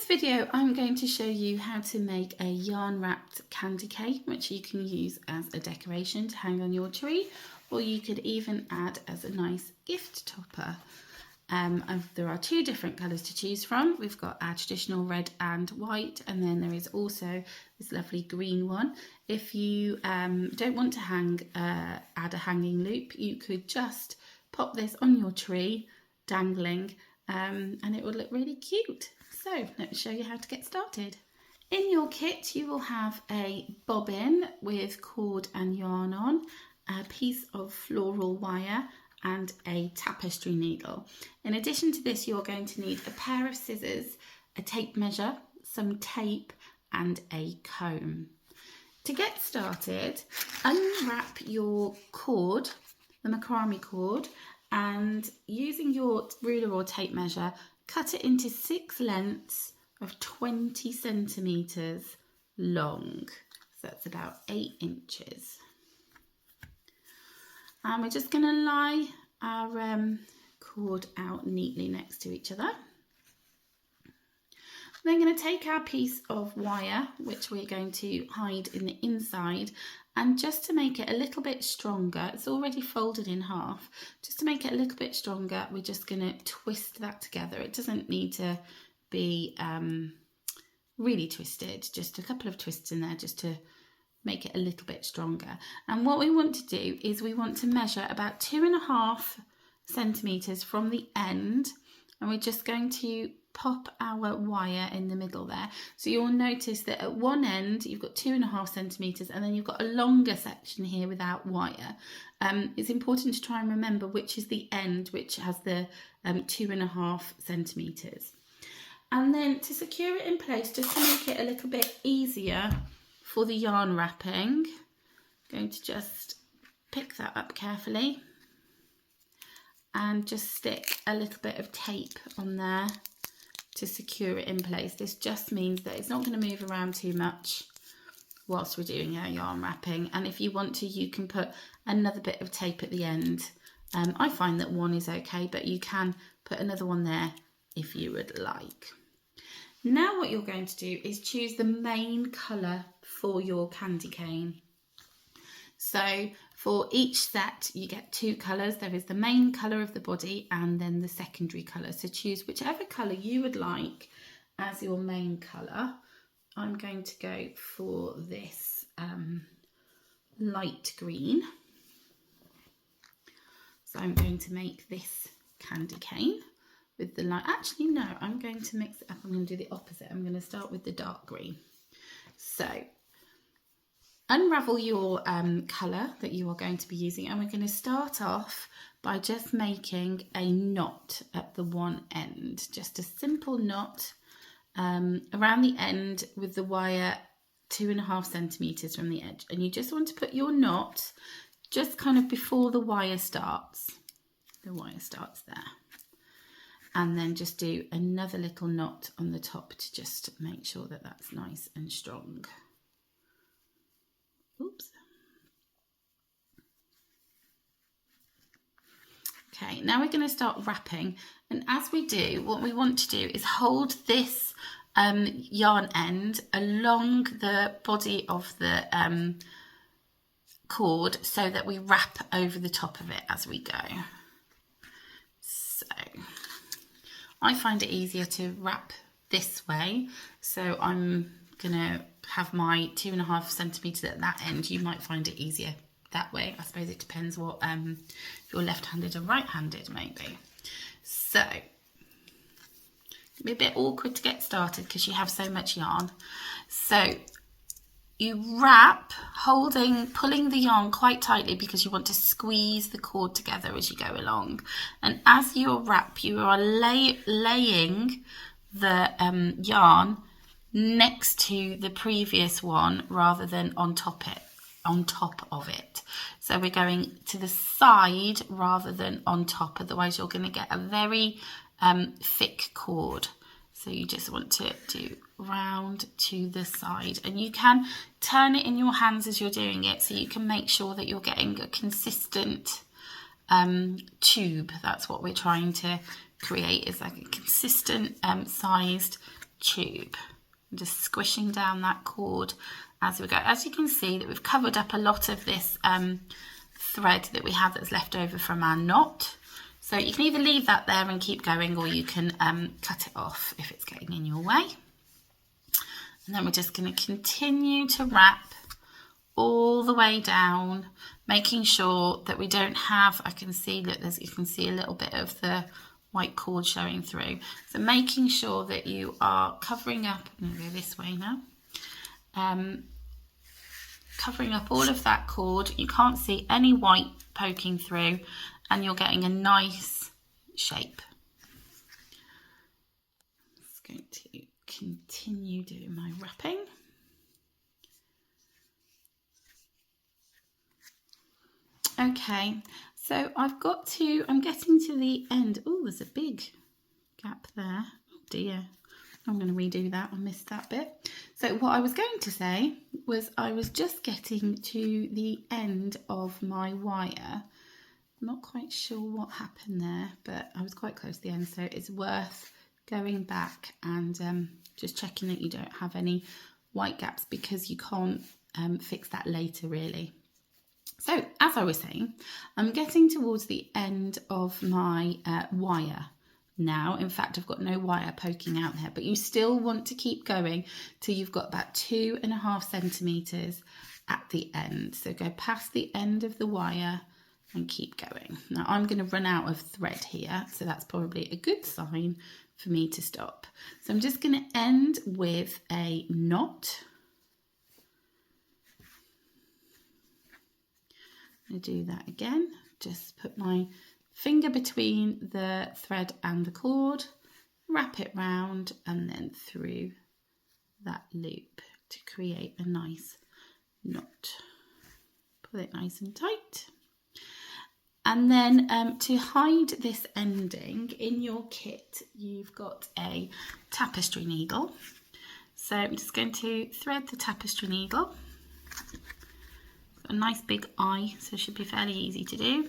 video I'm going to show you how to make a yarn wrapped candy cane, which you can use as a decoration to hang on your tree, or you could even add as a nice gift topper. There are two different colours to choose from. We've got our traditional red and white, and then there is also this lovely green one. If you don't want to add a hanging loop, you could just pop this on your tree dangling, and it will look really cute. So let me show you how to get started. In your kit you will have a bobbin with cord and yarn on, a piece of floral wire and a tapestry needle. In addition to this, you're going to need a pair of scissors, a tape measure, some tape and a comb. To get started, unwrap your cord, the macrame cord, and using your ruler or tape measure, cut it into 6 lengths of 20 centimetres long. So that's about 8 inches. And we're just going to lie our cord out neatly next to each other. Then going to take our piece of wire, which we're going to hide in the inside, and just to make it a little bit stronger, it's already folded in half, just to make it a little bit stronger, we're just going to twist that together. It doesn't need to be really twisted, just a couple of twists in there just to make it a little bit stronger. And what we want to do is we want to measure about 2.5 centimetres from the end, and we're just going to pop our wire in the middle there. So you'll notice that at one end you've got 2.5 centimetres, and then you've got a longer section here without wire. It's important to try and remember which is the end which has the 2.5 centimetres. And then to secure it in place, just to make it a little bit easier for the yarn wrapping, I'm going to just pick that up carefully and just stick a little bit of tape on there to secure it in place. This just means that it's not going to move around too much whilst we're doing our yarn wrapping. And if you want to, you can put another bit of tape at the end. I find that one is okay, but you can put another one there if you would like. Now what you're going to do is choose the main colour for your candy cane. So for each set you get 2 colours. There is the main colour of the body and then the secondary colour. So choose whichever colour you would like as your main colour. I'm going to go for this light green. So I'm going to make this candy cane with the light. Actually no, I'm going to mix it up. I'm going to do the opposite. I'm going to start with the dark green. So unravel your colour that you are going to be using, and we're going to start off by just making a knot at the one end, just a simple knot around the end with the wire 2.5 centimetres from the edge. And you just want to put your knot just kind of before the wire starts. The wire starts there. And then just do another little knot on the top to just make sure that that's nice and strong. Oops. Okay, now we're going to start wrapping, and as we do, what we want to do is hold this yarn end along the body of the cord so that we wrap over the top of it as we go. So I find it easier to wrap this way, so I'm gonna have my 2.5 centimetres at that end. You might find it easier that way. I suppose it depends what if you're left-handed or right-handed maybe. So it'll be a bit awkward to get started because you have so much yarn. So you wrap, pulling the yarn quite tightly because you want to squeeze the cord together as you go along. And as you wrap, you are laying the yarn next to the previous one rather than on top of it. So we're going to the side rather than on top, otherwise you're going to get a very thick cord. So you just want to do round to the side, and you can turn it in your hands as you're doing it so you can make sure that you're getting a consistent tube. That's what we're trying to create, is like a consistent sized tube. I'm just squishing down that cord as we go. As you can see, that we've covered up a lot of this thread that we have that's left over from our knot. So you can either leave that there and keep going, or you can cut it off if it's getting in your way. And then we're just going to continue to wrap all the way down, making sure that we don't have, I can see that you can see a little bit of the white cord showing through. So making sure that you are covering up, I'm going to go this way now, covering up all of that cord. You can't see any white poking through, and you're getting a nice shape. I'm just going to continue doing my wrapping. Okay, so I'm getting to the end. Oh, there's a big gap there. Oh dear, I'm going to redo that. I missed that bit. So what I was going to say was I was just getting to the end of my wire. I'm not quite sure what happened there, but I was quite close to the end, so it's worth going back and just checking that you don't have any white gaps, because you can't fix that later really. So as I was saying, I'm getting towards the end of my wire now. In fact, I've got no wire poking out there, but you still want to keep going till you've got about 2.5 centimetres at the end. So go past the end of the wire and keep going. Now I'm going to run out of thread here, so that's probably a good sign for me to stop. So I'm just going to end with a knot. I do that again, just put my finger between the thread and the cord, wrap it round and then through that loop to create a nice knot. Pull it nice and tight. And then to hide this ending, in your kit you've got a tapestry needle. So I'm just going to thread the tapestry needle. A nice big eye, so it should be fairly easy to do.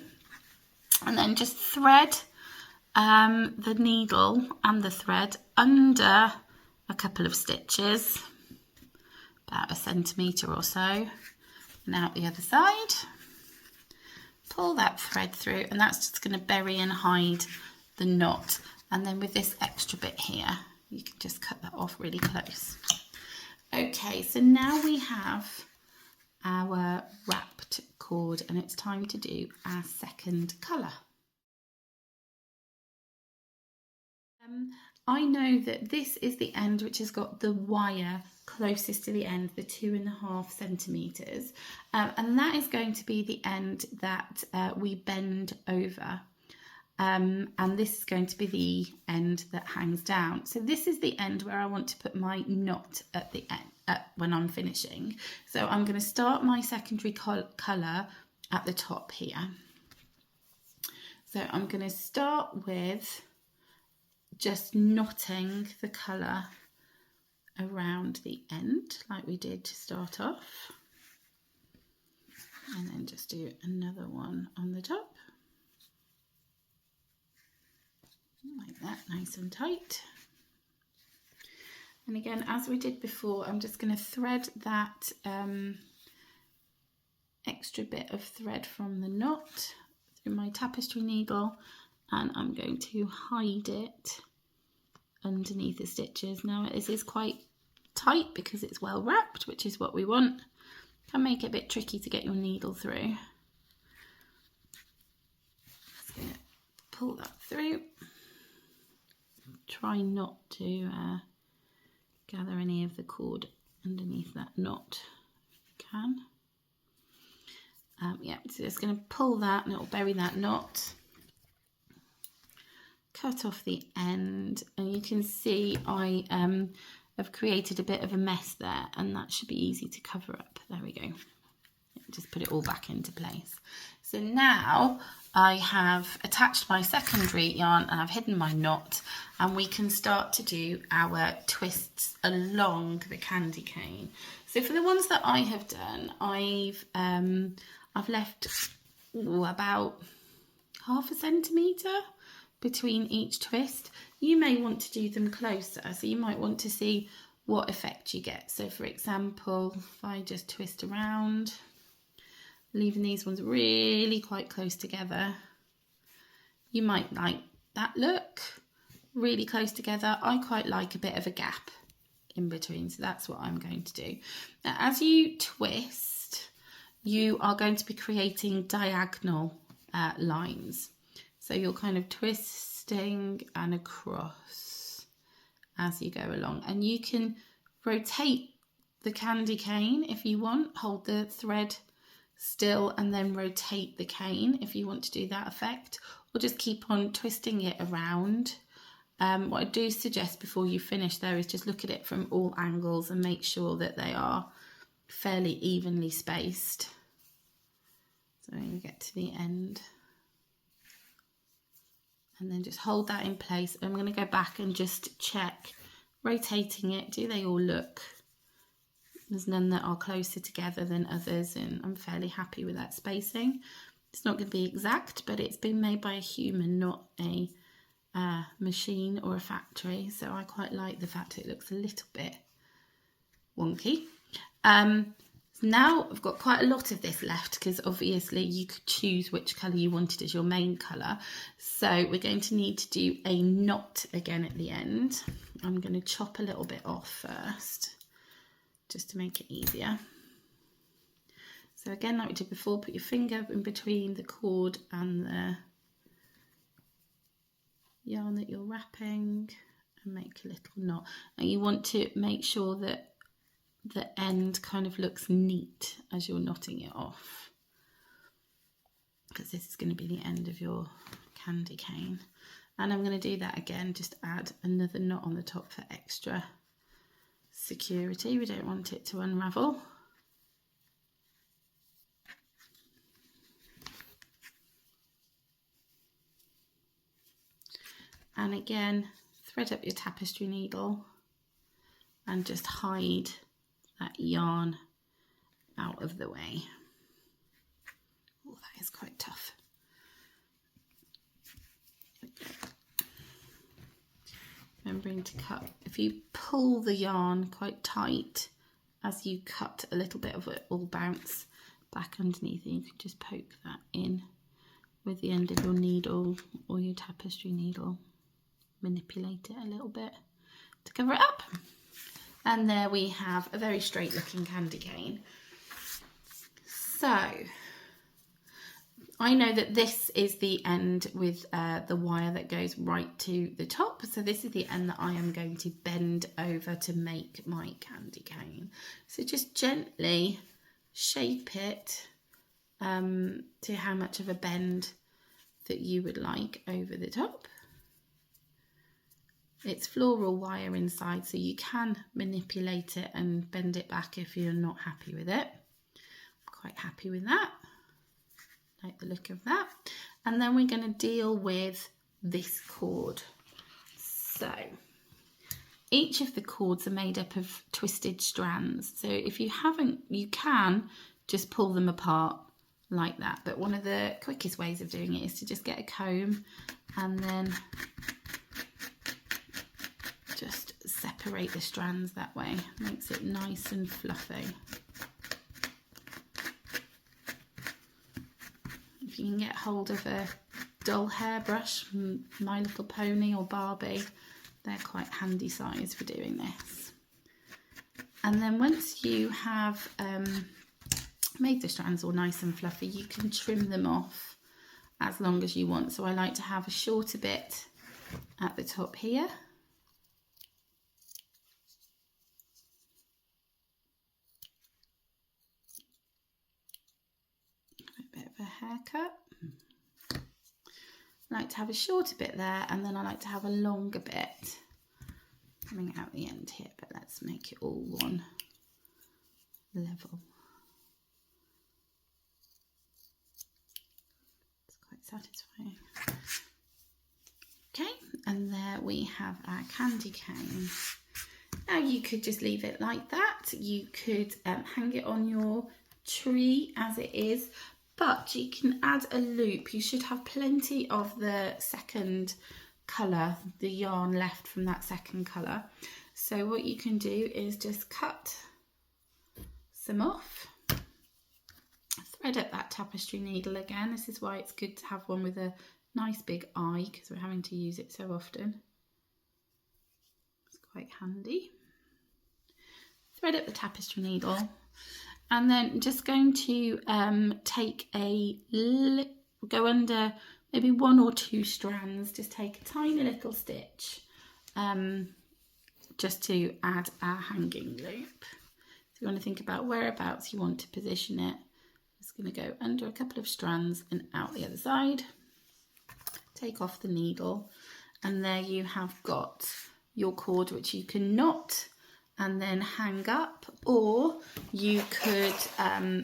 And then just thread the needle and the thread under a couple of stitches, about 1 centimetre or so, and out the other side. Pull that thread through, and that's just going to bury and hide the knot. And then with this extra bit here, you can just cut that off really close. Okay, so now we have our wrapped cord, and it's time to do our second colour. I know that this is the end which has got the wire closest to the end, the 2.5 centimetres, and that is going to be the end that we bend over, and this is going to be the end that hangs down. So this is the end where I want to put my knot at the end. When I'm finishing. So I'm going to start my secondary colour at the top here. So I'm going to start with just knotting the colour around the end like we did to start off, and then just do another one on the top like that, nice and tight. And again, as we did before, I'm just going to thread that extra bit of thread from the knot through my tapestry needle, and I'm going to hide it underneath the stitches. Now this is quite tight because it's well wrapped, which is what we want. Can make it a bit tricky to get your needle through. Just going to pull that through. Try not to gather any of the cord underneath that knot if you can. Yeah, so just going to pull that and it will bury that knot. Cut off the end, and you can see I have created a bit of a mess there, and that should be easy to cover up. There we go. Just put it all back into place. So now I have attached my secondary yarn and I've hidden my knot, and we can start to do our twists along the candy cane. So for the ones that I have done, I've left about 0.5 centimetre between each twist. You may want to do them closer, so you might want to see what effect you get. So for example, if I just twist around, leaving these ones really quite close together, you might like that look, really close together. I quite like a bit of a gap in between, so that's what I'm going to do. Now, as you twist, you are going to be creating diagonal lines. So you're kind of twisting and across as you go along. And you can rotate the candy cane if you want, hold the thread still and then rotate the cane if you want to do that effect, or just keep on twisting it around. What I do suggest before you finish though is just look at it from all angles and make sure that they are fairly evenly spaced. So when you get to the end, and then just hold that in place. I'm going to go back and just check, rotating it, do they all look? There's none that are closer together than others, and I'm fairly happy with that spacing. It's not going to be exact, but it's been made by a human, not a machine or a factory, so I quite like the fact it looks a little bit wonky. Now I've got quite a lot of this left because obviously you could choose which colour you wanted as your main colour. So we're going to need to do a knot again at the end. I'm going to chop a little bit off first just to make it easier. So again, like we did before, put your finger in between the cord and the yarn that you're wrapping and make a little knot. And you want to make sure that the end kind of looks neat as you're knotting it off, because this is going to be the end of your candy cane. And I'm going to do that again, just add another knot on the top for extra security. We don't want it to unravel. And again, thread up your tapestry needle and just hide that yarn out of the way. Oh, that is quite tough. Okay. Remembering to cut, if you pull the yarn quite tight as you cut, a little bit of it will bounce back underneath, and you can just poke that in with the end of your needle or your tapestry needle. Manipulate it a little bit to cover it up. And there we have a very straight looking candy cane. So I know that this is the end with the wire that goes right to the top. So this is the end that I am going to bend over to make my candy cane. So just gently shape it to how much of a bend that you would like over the top. It's floral wire inside, so you can manipulate it and bend it back if you're not happy with it. I'm quite happy with that. Like the look of that. And then we're going to deal with this cord. So each of the cords are made up of twisted strands. So if you haven't, you can just pull them apart like that. But one of the quickest ways of doing it is to just get a comb and then just separate the strands that way. Makes it nice and fluffy. If you can get hold of a dull hairbrush from My Little Pony or Barbie, they're quite handy size for doing this. And then once you have made the strands all nice and fluffy, you can trim them off as long as you want. So I like to have a shorter bit at the top here. A haircut. I like to have a shorter bit there, and then I like to have a longer bit coming out the end here, but let's make it all one level. It's quite satisfying. Okay, and there we have our candy cane. Now you could just leave it like that. You could hang it on your tree as it is, but you can add a loop. You should have plenty of the second colour, the yarn left from that second colour. So what you can do is just cut some off, thread up that tapestry needle again. This is why it's good to have one with a nice big eye, because we're having to use it so often. It's quite handy. Thread up the tapestry needle, and then just going to go under maybe 1 or 2 strands, just take a tiny little stitch just to add our hanging loop. So you want to think about whereabouts you want to position it. It's going to go under a couple of strands and out the other side. Take off the needle, and there you have got your cord, which you can knot and then hang up, or you could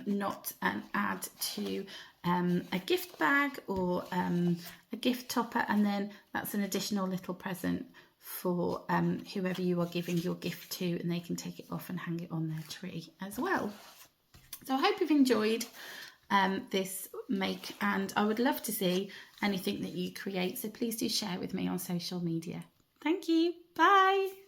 knot and add to a gift bag or a gift topper, and then that's an additional little present for whoever you are giving your gift to, and they can take it off and hang it on their tree as well. So I hope you've enjoyed this make, and I would love to see anything that you create, so please do share with me on social media. Thank you. Bye.